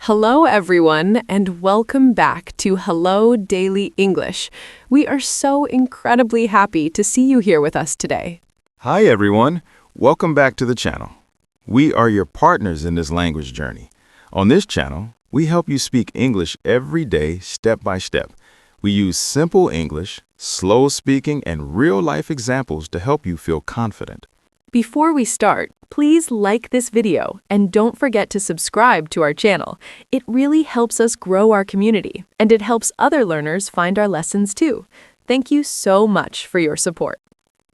Hello, everyone, and welcome back to Hello Daily English. We are so incredibly happy to see you here with us today. Hi everyone, welcome back to the channel. We are your partners in this language journey. On this channel, we help you speak English every day, step by step. We use simple English, slow speaking, and real-life examples to help you feel confident. Before we start, please like this video and don't forget to subscribe to our channel. It really helps us grow our community, and it helps other learners find our lessons too. Thank you so much for your support.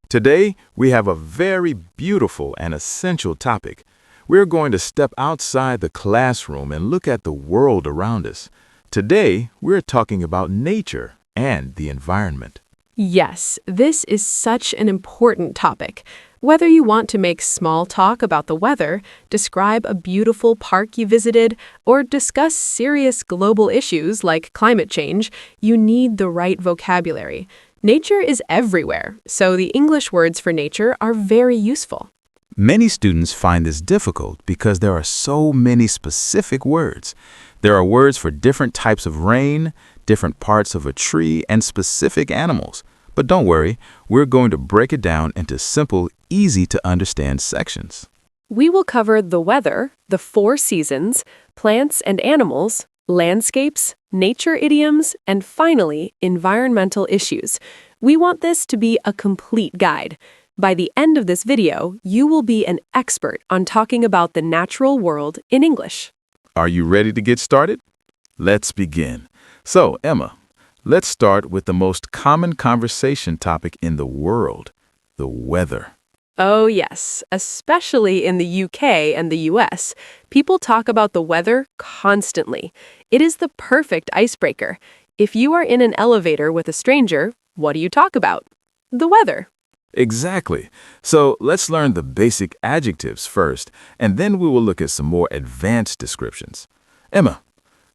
Today, we have a very beautiful and essential topic. We're going to step outside the classroom and look at the world around us. Today, we're talking about nature and the environment. Yes, this is such an important topic. Whether you want to make small talk about the weather, describe a beautiful park you visited, or discuss serious global issues like climate change, you need the right vocabulary. Nature is everywhere, so the English words for nature are very useful. Many students find this difficult because there are so many specific words. There are words for different types of rain, different parts of a tree, and specific animals. But don't worry, we're going to break it down into simple, easy-to-understand sections. We will cover the weather, the 4 seasons, plants and animals, landscapes, nature idioms, and finally, environmental issues. We want this to be a complete guide. By the end of this video, you will be an expert on talking about the natural world in English. Are you ready to get started? Let's begin. So, Emma, let's start with the most common conversation topic in the world, the weather. Oh yes, especially in the UK and the US, people talk about the weather constantly. It is the perfect icebreaker. If you are in an elevator with a stranger, what do you talk about? The weather. Exactly. So let's learn the basic adjectives first, and then we will look at some more advanced descriptions. Emma,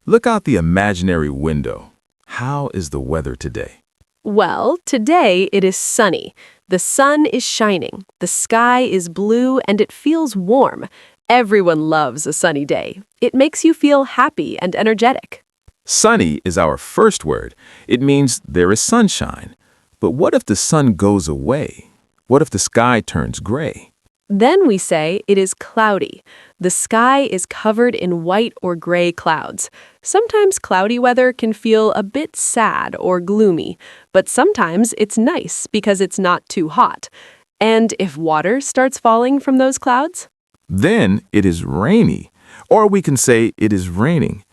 look out the imaginary window. How is the weather today? Well, today it is sunny. The sun is shining, the sky is blue, and it feels warm. Everyone loves a sunny day. It makes you feel happy and energetic. Sunny is our first word. It means there is sunshine. But what if the sun goes away? What if the sky turns gray? Then we say it is cloudy. The sky is covered in white or gray clouds. Sometimes cloudy weather can feel a bit sad or gloomy, but sometimes it's nice because it's not too hot. And if water starts falling from those clouds? Then it is rainy, or we can say it is raining.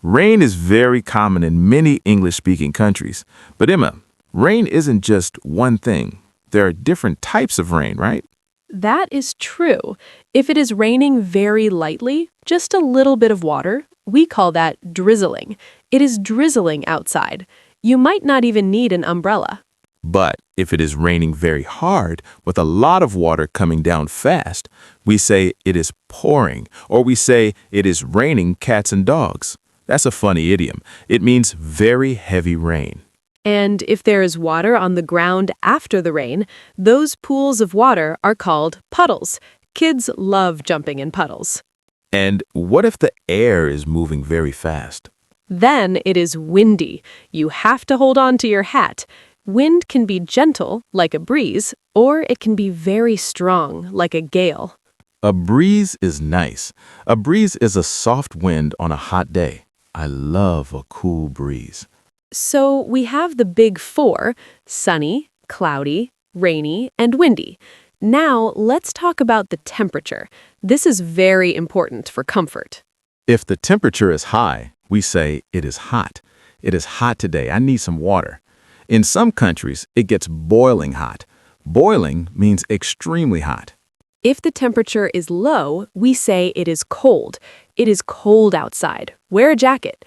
Rain is very common in many English-speaking countries. But Emma, rain isn't just one thing. There are different types of rain, right? That is true. If it is raining very lightly, just a little bit of water, we call that drizzling. It is drizzling outside. You might not even need an umbrella. But if it is raining very hard with a lot of water coming down fast, we say it is pouring, or we say it is raining cats and dogs. That's a funny idiom. It means very heavy rain. And if there is water on the ground after the rain, those pools of water are called puddles. Kids love jumping in puddles. And what if the air is moving very fast? Then it is windy. You have to hold on to your hat. Wind can be gentle, like a breeze, or it can be very strong, like a gale. A breeze is nice. A breeze is a soft wind on a hot day. I love a cool breeze. So we have the big 4, sunny, cloudy, rainy, and windy. Now let's talk about the temperature. This is very important for comfort. If the temperature is high, we say it is hot. It is hot today. I need some water. In some countries, it gets boiling hot. Boiling means extremely hot. If the temperature is low, we say it is cold. It is cold outside. Wear a jacket.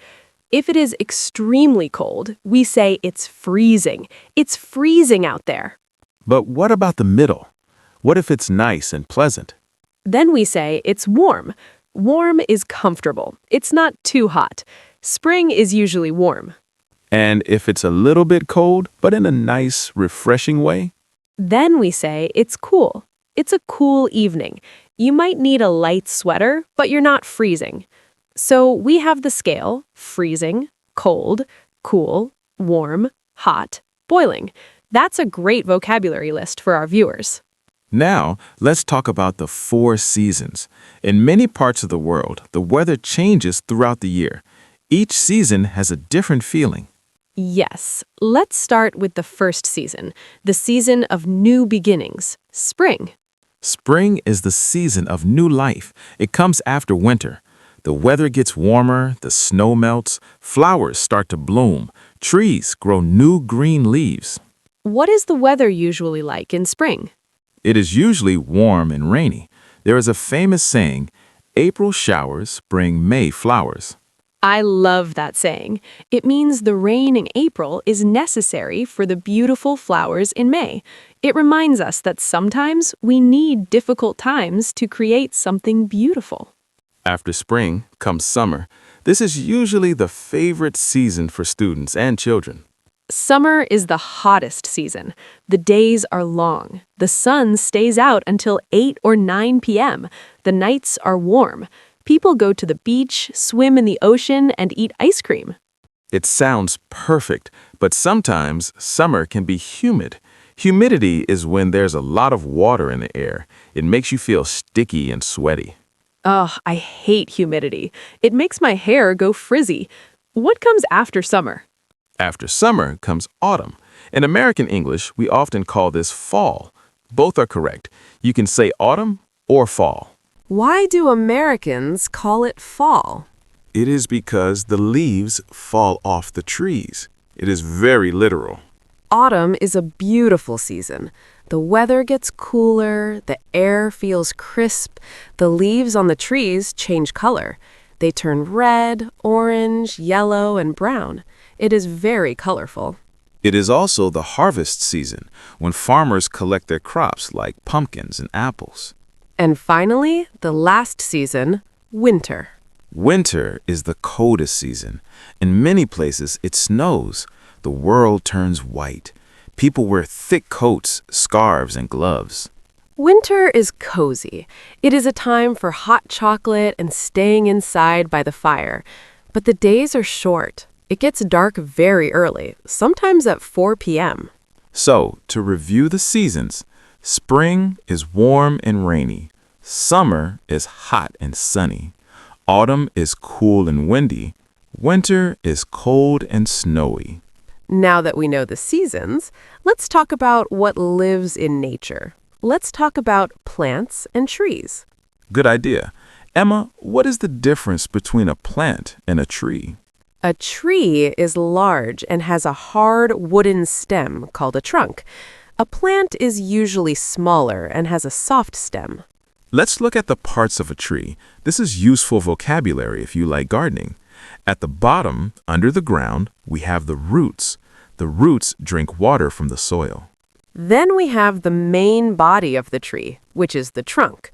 If it is extremely cold, we say it's freezing. It's freezing out there. But what about the middle? What if it's nice and pleasant? Then we say it's warm. Warm is comfortable. It's not too hot. Spring is usually warm. And if it's a little bit cold, but in a nice, refreshing way? Then we say it's cool. It's a cool evening. You might need a light sweater, but you're not freezing. So we have the scale: freezing, cold, cool, warm, hot, boiling. That's a great vocabulary list for our viewers. Now, let's talk about the 4 seasons. In many parts of the world, the weather changes throughout the year. Each season has a different feeling. Yes, let's start with the first season, the season of new beginnings, spring. Spring is the season of new life. It comes after winter. The weather gets warmer, the snow melts, flowers start to bloom, trees grow new green leaves. What is the weather usually like in spring? It is usually warm and rainy. There is a famous saying, April showers bring May flowers. I love that saying. It means the rain in April is necessary for the beautiful flowers in May. It reminds us that sometimes we need difficult times to create something beautiful. After spring comes summer. This is usually the favorite season for students and children. Summer is the hottest season. The days are long. The sun stays out until 8 or 9 p.m. The nights are warm. People go to the beach, swim in the ocean, and eat ice cream. It sounds perfect, but sometimes summer can be humid. Humidity is when there's a lot of water in the air. It makes you feel sticky and sweaty. Ugh, I hate humidity. It makes my hair go frizzy. What comes after summer? After summer comes autumn. In American English, we often call this fall. Both are correct. You can say autumn or fall. Why do Americans call it fall? It is because the leaves fall off the trees. It is very literal. Autumn is a beautiful season. The weather gets cooler, the air feels crisp, the leaves on the trees change color. They turn red, orange, yellow, and brown. It is very colorful. It is also the harvest season, when farmers collect their crops like pumpkins and apples. And finally, the last season, winter. Winter is the coldest season. In many places, it snows. The world turns white. People wear thick coats, scarves, and gloves. Winter is cozy. It is a time for hot chocolate and staying inside by the fire. But the days are short. It gets dark very early, sometimes at 4 p.m. So, to review the seasons, spring is warm and rainy. Summer is hot and sunny. Autumn is cool and windy. Winter is cold and snowy. Now that we know the seasons, let's talk about what lives in nature. Let's talk about plants and trees. Good idea. Emma, what is the difference between a plant and a tree? A tree is large and has a hard wooden stem called a trunk. A plant is usually smaller and has a soft stem. Let's look at the parts of a tree. This is useful vocabulary if you like gardening. At the bottom, under the ground, we have the roots. The roots drink water from the soil. Then we have the main body of the tree, which is the trunk.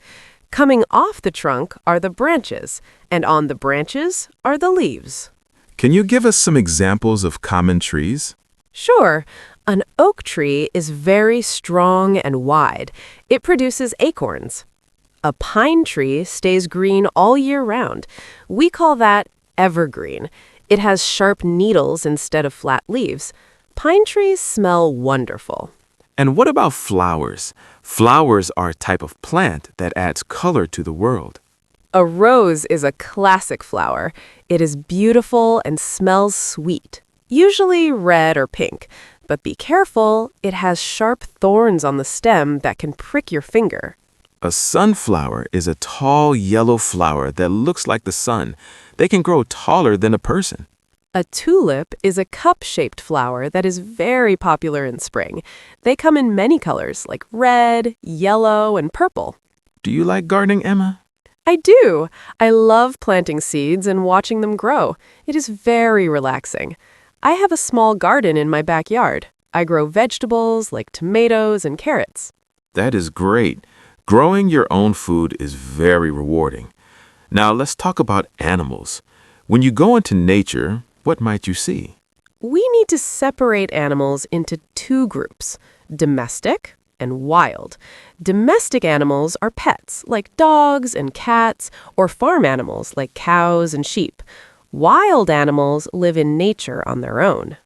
Coming off the trunk are the branches, and on the branches are the leaves. Can you give us some examples of common trees? Sure. An oak tree is very strong and wide. It produces acorns. A pine tree stays green all year round. We call that evergreen. It has sharp needles instead of flat leaves. Pine trees smell wonderful. And what about flowers? Flowers are a type of plant that adds color to the world. A rose is a classic flower. It is beautiful and smells sweet, usually red or pink. But be careful, it has sharp thorns on the stem that can prick your finger. A sunflower is a tall yellow flower that looks like the sun. They can grow taller than a person. A tulip is a cup-shaped flower that is very popular in spring. They come in many colors like red, yellow, and purple. Do you like gardening, Emma? I do. I love planting seeds and watching them grow. It is very relaxing. I have a small garden in my backyard. I grow vegetables like tomatoes and carrots. That is great. Growing your own food is very rewarding. Now let's talk about animals. When you go into nature, what might you see? We need to separate animals into two groups, domestic and wild. Domestic animals are pets, like dogs and cats, or farm animals, like cows and sheep. Wild animals live in nature on their own.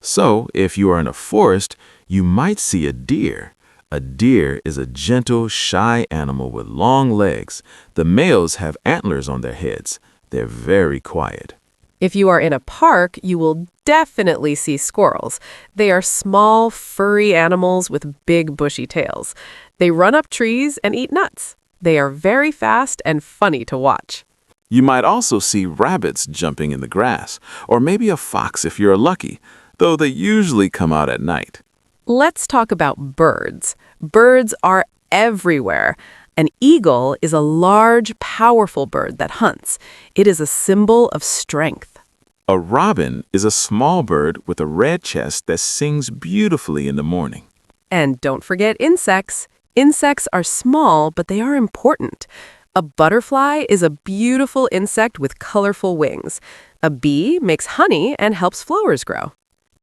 So, if you are in a forest, you might see a deer. A deer is a gentle, shy animal with long legs. The males have antlers on their heads. They're very quiet. If you are in a park, you will definitely see squirrels. They are small, furry animals with big, bushy tails. They run up trees and eat nuts. They are very fast and funny to watch. You might also see rabbits jumping in the grass, or maybe a fox if you're lucky, though they usually come out at night. Let's talk about birds. Birds are everywhere. An eagle is a large, powerful bird that hunts. It is a symbol of strength. A robin is a small bird with a red chest that sings beautifully in the morning. And don't forget insects. Insects are small, but they are important. A butterfly is a beautiful insect with colorful wings. A bee makes honey and helps flowers grow.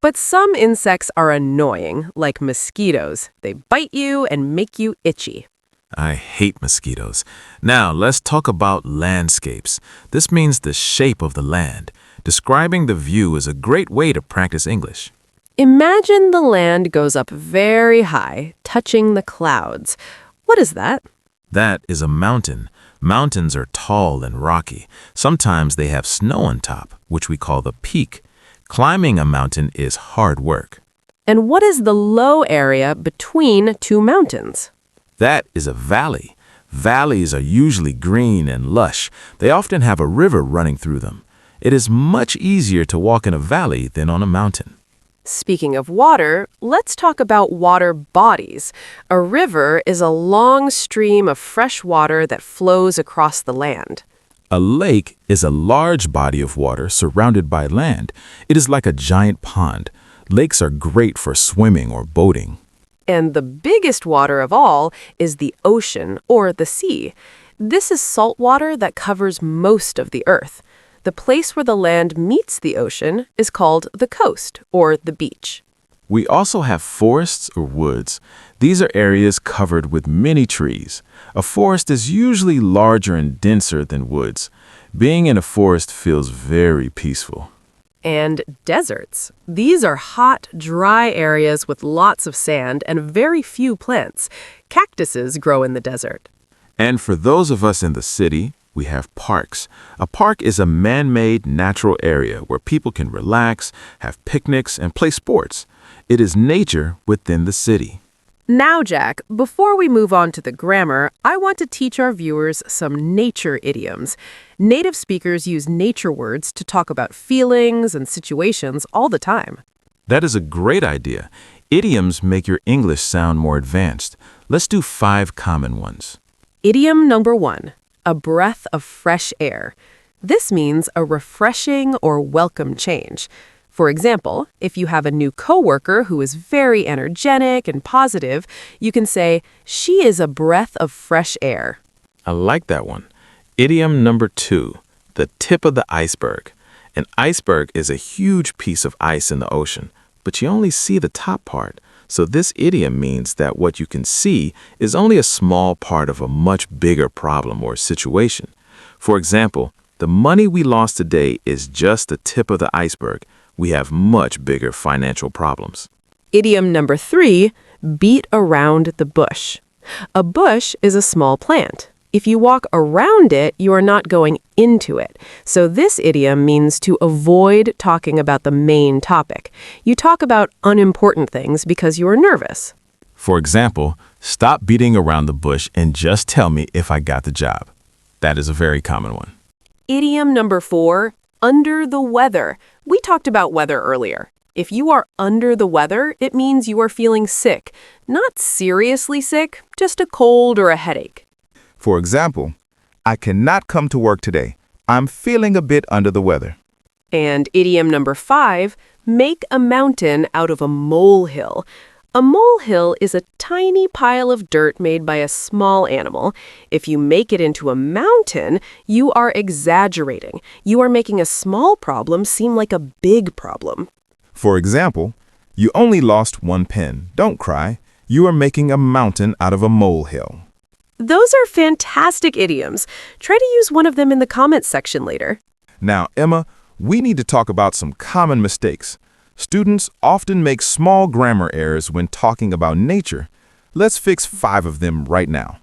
But some insects are annoying, like mosquitoes. They bite you and make you itchy. I hate mosquitoes. Now, let's talk about landscapes. This means the shape of the land. Describing the view is a great way to practice English. Imagine the land goes up very high, touching the clouds. What is that? That is a mountain. Mountains are tall and rocky. Sometimes they have snow on top, which we call the peak. Climbing a mountain is hard work. And what is the low area between two mountains? That is a valley. Valleys are usually green and lush. They often have a river running through them. It is much easier to walk in a valley than on a mountain. Speaking of water, let's talk about water bodies. A river is a long stream of fresh water that flows across the land. A lake is a large body of water surrounded by land. It is like a giant pond. Lakes are great for swimming or boating. And the biggest water of all is the ocean, or the sea. This is salt water that covers most of the earth. The place where the land meets the ocean is called the coast, or the beach. We also have forests or woods. These are areas covered with many trees. A forest is usually larger and denser than woods. Being in a forest feels very peaceful. And deserts. These are hot, dry areas with lots of sand and very few plants. Cactuses grow in the desert. And for those of us in the city, we have parks. A park is a man-made natural area where people can relax, have picnics, and play sports. It is nature within the city. Now, Jack, before we move on to the grammar, I want to teach our viewers some nature idioms. Native speakers use nature words to talk about feelings and situations all the time. That is a great idea. Idioms make your English sound more advanced. Let's do 5 common ones. Idiom number 1, a breath of fresh air. This means a refreshing or welcome change. For example, if you have a new coworker who is very energetic and positive, you can say, "She is a breath of fresh air." I like that one. Idiom number 2, the tip of the iceberg. An iceberg is a huge piece of ice in the ocean, but you only see the top part. So this idiom means that what you can see is only a small part of a much bigger problem or situation. For example, the money we lost today is just the tip of the iceberg. We have much bigger financial problems. Idiom number 3, beat around the bush. A bush is a small plant. If you walk around it, you are not going into it. So this idiom means to avoid talking about the main topic. You talk about unimportant things because you are nervous. For example, stop beating around the bush and just tell me if I got the job. That is a very common one. Idiom number 4, under the weather. We talked about weather earlier. If you are under the weather, it means you are feeling sick. Not seriously sick, just a cold or a headache. For example, I cannot come to work today. I'm feeling a bit under the weather. And idiom number 5, make a mountain out of a molehill. A molehill is a tiny pile of dirt made by a small animal. If you make it into a mountain, you are exaggerating. You are making a small problem seem like a big problem. For example, you only lost 1 pen. Don't cry. You are making a mountain out of a molehill. Those are fantastic idioms. Try to use one of them in the comments section later. Now, Emma, we need to talk about some common mistakes. Students often make small grammar errors when talking about nature. Let's fix 5 of them right now.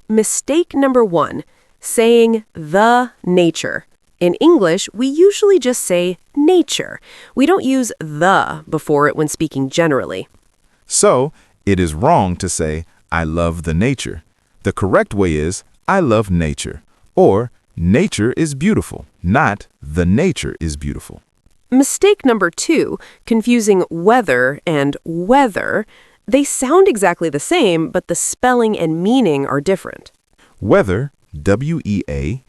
Mistake number 1, saying the nature. In English, we usually just say nature. We don't use the before it when speaking generally. So, it is wrong to say, I love the nature. The correct way is, I love nature, or nature is beautiful, not the nature is beautiful. Mistake number 2, confusing weather and weather. They sound exactly the same, but the spelling and meaning are different. Weather, W-E-A-T-H-E-R,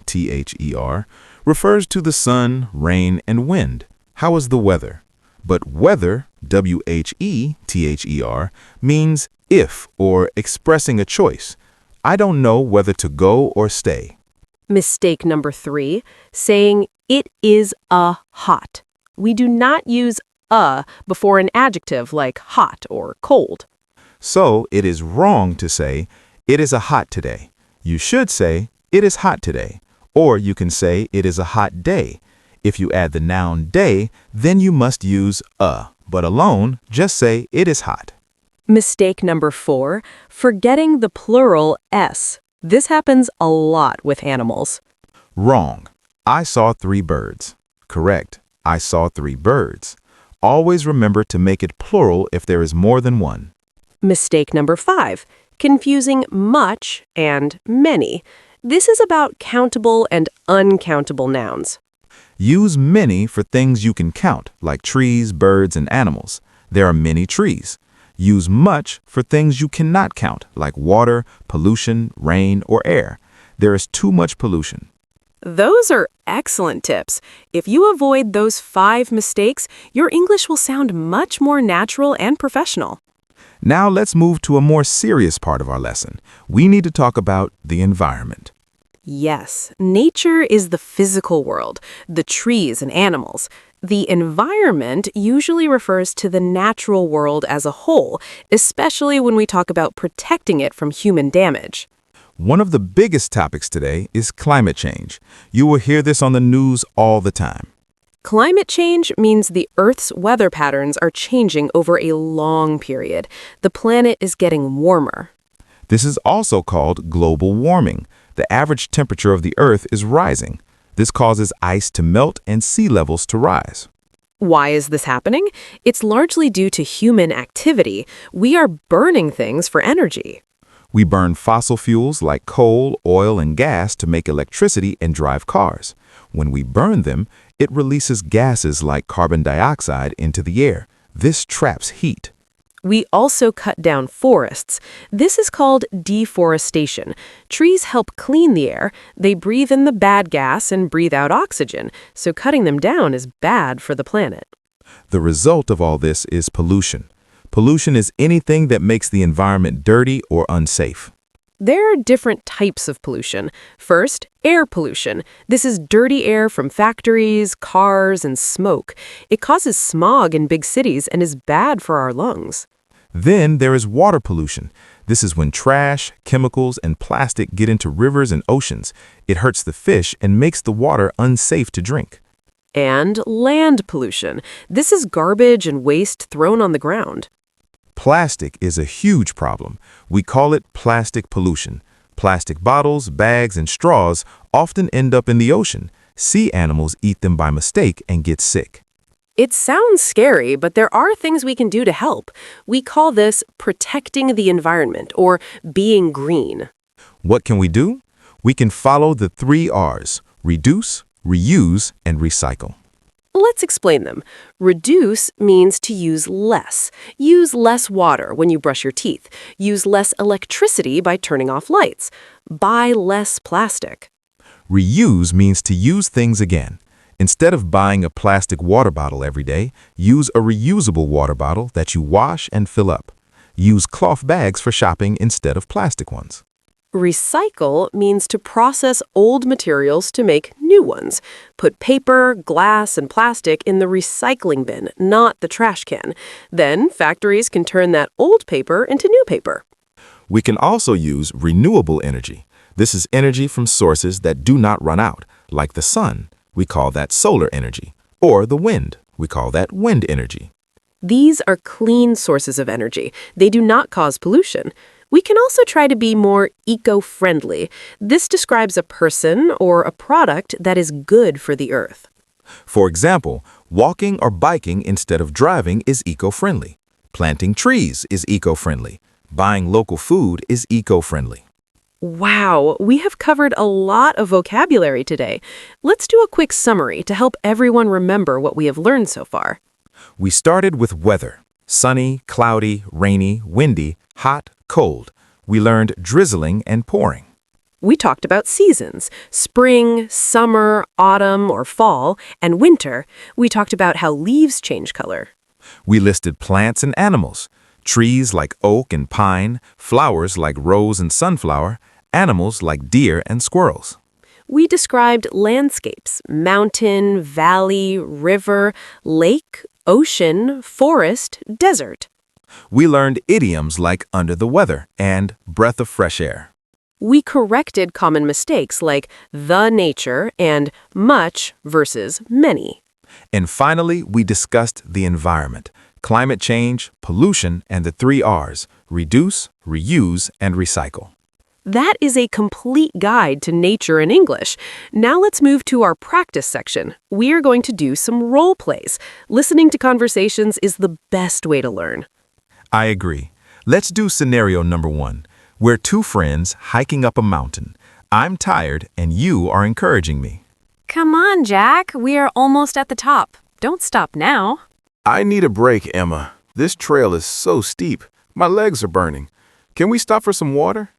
refers to the sun, rain, and wind. How is the weather? But weather, W-H-E-T-H-E-R, means if or expressing a choice. I don't know whether to go or stay. Mistake number 3, saying it is a hot. We do not use a before an adjective like hot or cold. So it is wrong to say, it is a hot today. You should say, it is hot today. Or you can say, it is a hot day. If you add the noun day, then you must use a. But alone, just say, it is hot. Mistake number 4, forgetting the plural s. This happens a lot with animals. Wrong. I saw 3 birds. Correct. I saw 3 birds. Always remember to make it plural if there is more than one. Mistake number 5, confusing much and many. This is about countable and uncountable nouns. Use many for things you can count, like trees, birds, and animals. There are many trees. Use much for things you cannot count, like water, pollution, rain, or air. There is too much pollution. Those are excellent tips. If you avoid those 5 mistakes, your English will sound much more natural and professional. Now let's move to a more serious part of our lesson. We need to talk about the environment. Yes, nature is the physical world, the trees and animals. The environment usually refers to the natural world as a whole, especially when we talk about protecting it from human damage. One of the biggest topics today is climate change. You will hear this on the news all the time. Climate change means the Earth's weather patterns are changing over a long period. The planet is getting warmer. This is also called global warming. The average temperature of the Earth is rising. This causes ice to melt and sea levels to rise. Why is this happening? It's largely due to human activity. We are burning things for energy. We burn fossil fuels like coal, oil, and gas to make electricity and drive cars. When we burn them, it releases gases like carbon dioxide into the air. This traps heat. We also cut down forests. This is called deforestation. Trees help clean the air. They breathe in the bad gas and breathe out oxygen, so cutting them down is bad for the planet. The result of all this is pollution. Pollution is anything that makes the environment dirty or unsafe. There are different types of pollution. First, air pollution. This is dirty air from factories, cars, and smoke. It causes smog in big cities and is bad for our lungs. Then there is water pollution. This is when trash, chemicals, and plastic get into rivers and oceans. It hurts the fish and makes the water unsafe to drink. And land pollution. This is garbage and waste thrown on the ground. Plastic is a huge problem. We call it plastic pollution. Plastic bottles, bags, and straws often end up in the ocean. Sea animals eat them by mistake and get sick. It sounds scary, but there are things we can do to help. We call this protecting the environment or being green. What can we do? We can follow the 3 R's: reduce, reuse, and recycle. Let's explain them. Reduce means to use less. Use less water when you brush your teeth. Use less electricity by turning off lights. Buy less plastic. Reuse means to use things again. Instead of buying a plastic water bottle every day, use a reusable water bottle that you wash and fill up. Use cloth bags for shopping instead of plastic ones. Recycle means to process old materials to make new ones. Put paper, glass, and plastic in the recycling bin, not the trash can. Then factories can turn that old paper into new paper. We can also use renewable energy. This is energy from sources that do not run out, like the sun. We call that solar energy. Or the wind. We call that wind energy. These are clean sources of energy. They do not cause pollution. We can also try to be more eco-friendly. This describes a person or a product that is good for the earth. For example, walking or biking instead of driving is eco-friendly. Planting trees is eco-friendly. Buying local food is eco-friendly. Wow, we have covered a lot of vocabulary today. Let's do a quick summary to help everyone remember what we have learned so far. We started with weather. Sunny, cloudy, rainy, windy, hot, cold. We learned drizzling and pouring. We talked about seasons, spring, summer, autumn, or fall, and winter. We talked about how leaves change color. We listed plants and animals. Trees like oak and pine, flowers like rose and sunflower, animals like deer and squirrels. We described landscapes, mountain, valley, river, lake, ocean, forest, desert. We learned idioms like under the weather and breath of fresh air. We corrected common mistakes like the nature and much versus many. And finally, we discussed the environment, climate change, pollution, and the 3 R's: reduce, reuse, and recycle. That is a complete guide to nature in English. Now let's move to our practice section. We are going to do some role plays. Listening to conversations is the best way to learn. I agree. Let's do scenario number 1. We're 2 friends hiking up a mountain. I'm tired and you are encouraging me. Come on, Jack. We are almost at the top. Don't stop now. I need a break, Emma. This trail is so steep. My legs are burning. Can we stop for some water?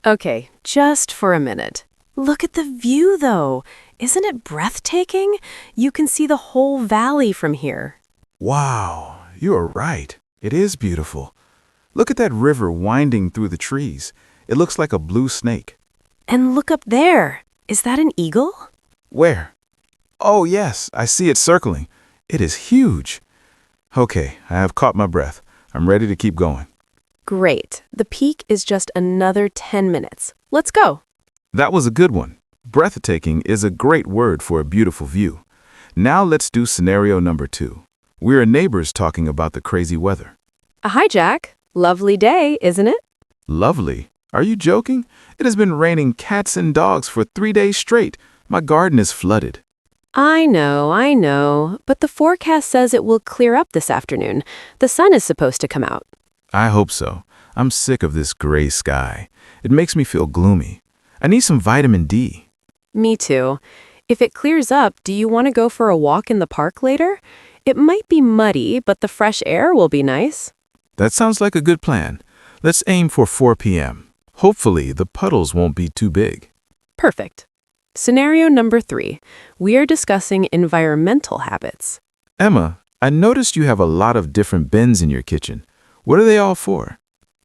Okay, just for a minute. Look at the view, though. Isn't it breathtaking? You can see the whole valley from here. Wow, you are right. It is beautiful. Look at that river winding through the trees. It looks like a blue snake. And look up there. Is that an eagle? Where? Oh, yes, I see it circling. It is huge. Okay, I have caught my breath. I'm ready to keep going. Great. The peak is just another 10 minutes. Let's go. That was a good one. Breathtaking is a great word for a beautiful view. Now let's do scenario number 2. We're neighbors talking about the crazy weather. Hi, Jack. Lovely day, isn't it? Lovely? Are you joking? It has been raining cats and dogs for 3 days straight. My garden is flooded. I know. But the forecast says it will clear up this afternoon. The sun is supposed to come out. I hope so. I'm sick of this gray sky. It makes me feel gloomy. I need some vitamin D. Me too. If it clears up, do you want to go for a walk in the park later? It might be muddy, but the fresh air will be nice. That sounds like a good plan. Let's aim for 4 p.m. Hopefully, the puddles won't be too big. Perfect. Scenario number 3. We are discussing environmental habits. Emma, I noticed you have a lot of different bins in your kitchen. What are they all for?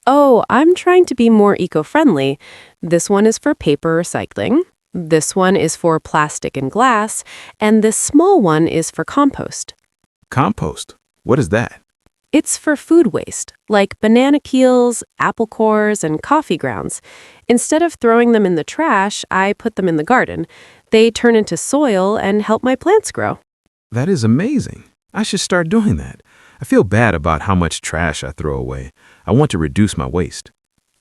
Oh, I'm trying to be more eco-friendly. This one is for paper recycling. This one is for plastic and glass. And this small one is for compost. Compost? What is that? It's for food waste, like banana peels, apple cores, and coffee grounds. Instead of throwing them in the trash, I put them in the garden. They turn into soil and help my plants grow. That is amazing. I should start doing that. I feel bad about how much trash I throw away. I want to reduce my waste.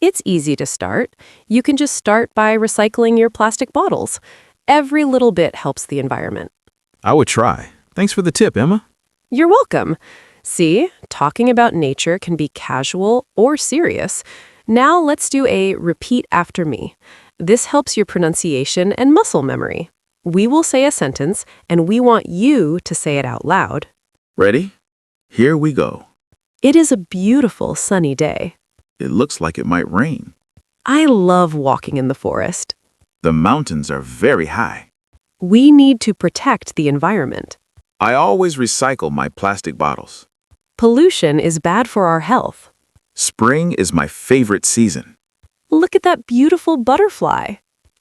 It's easy to start. You can just start by recycling your plastic bottles. Every little bit helps the environment. I would try. Thanks for the tip, Emma. You're welcome. See, talking about nature can be casual or serious. Now let's do a repeat after me. This helps your pronunciation and muscle memory. We will say a sentence, and we want you to say it out loud. Ready? Here we go. It is a beautiful sunny day. It looks like it might rain. I love walking in the forest. The mountains are very high. We need to protect the environment. I always recycle my plastic bottles. Pollution is bad for our health. Spring is my favorite season. Look at that beautiful butterfly.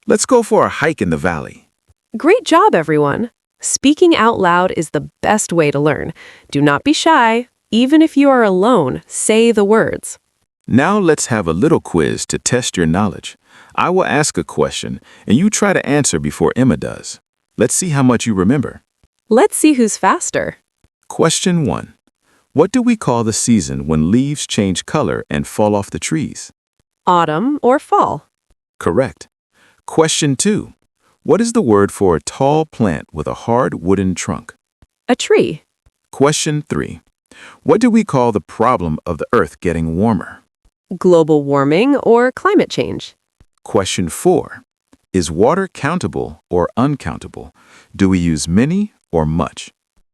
Let's go for a hike in the valley. Great job, everyone. Speaking out loud is the best way to learn. Do not be shy. Even if you are alone, say the words. Now let's have a little quiz to test your knowledge. I will ask a question, and you try to answer before Emma does. Let's see how much you remember. Let's see who's faster. Question 1. What do we call the season when leaves change color and fall off the trees? Autumn or fall? Correct. Question 2. What is the word for a tall plant with a hard wooden trunk? A tree. Question 3. What do we call the problem of the Earth getting warmer? Global warming or climate change? Question 4. Is water countable or uncountable? Do we use many or much?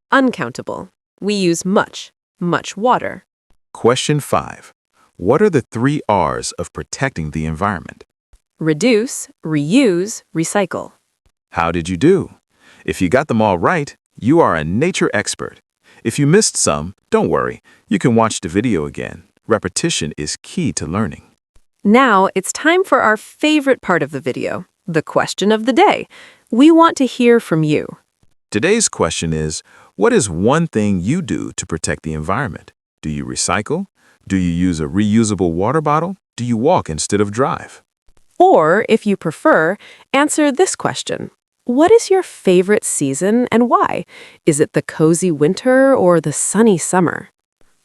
Uncountable. We use much water. Question 5. What are the 3 R's of protecting the environment? Reduce, reuse, recycle. How did you do? If you got them all right, you are a nature expert. If you missed some, don't worry. You can watch the video again. Repetition is key to learning. Now it's time for our favorite part of the video, the question of the day. We want to hear from you. Today's question is, what is one thing you do to protect the environment? Do you recycle? Do you use a reusable water bottle? Do you walk instead of drive? Or, if you prefer, answer this question. What is your favorite season and why? Is it the cozy winter or the sunny summer?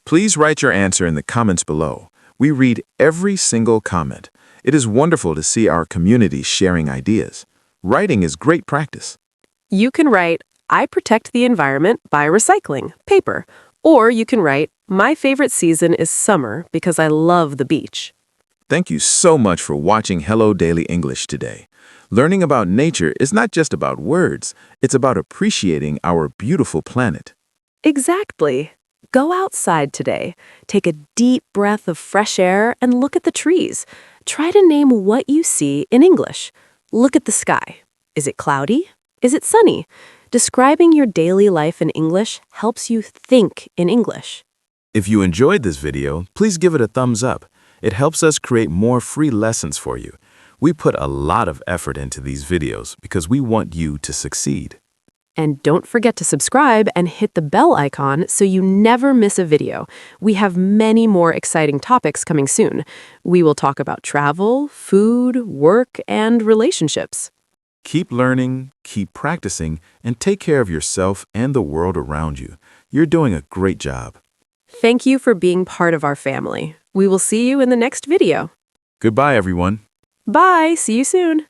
Please write your answer in the comments below. We read every single comment. It is wonderful to see our community sharing ideas. Writing is great practice. You can write, I protect the environment by recycling paper. Or you can write, my favorite season is summer because I love the beach. Thank you so much for watching Hello Daily English today. Learning about nature is not just about words, it's about appreciating our beautiful planet. Exactly. Go outside today. Take a deep breath of fresh air and look at the trees. Try to name what you see in English. Look at the sky. Is it cloudy? Is it sunny? Describing your daily life in English helps you think in English. If you enjoyed this video, please give it a thumbs up. It helps us create more free lessons for you. We put a lot of effort into these videos because we want you to succeed. And don't forget to subscribe and hit the bell icon so you never miss a video. We have many more exciting topics coming soon. We will talk about travel, food, work, and relationships. Keep learning, keep practicing, and take care of yourself and the world around you. You're doing a great job. Thank you for being part of our family. We will see you in the next video. Goodbye, everyone. Bye. See you soon.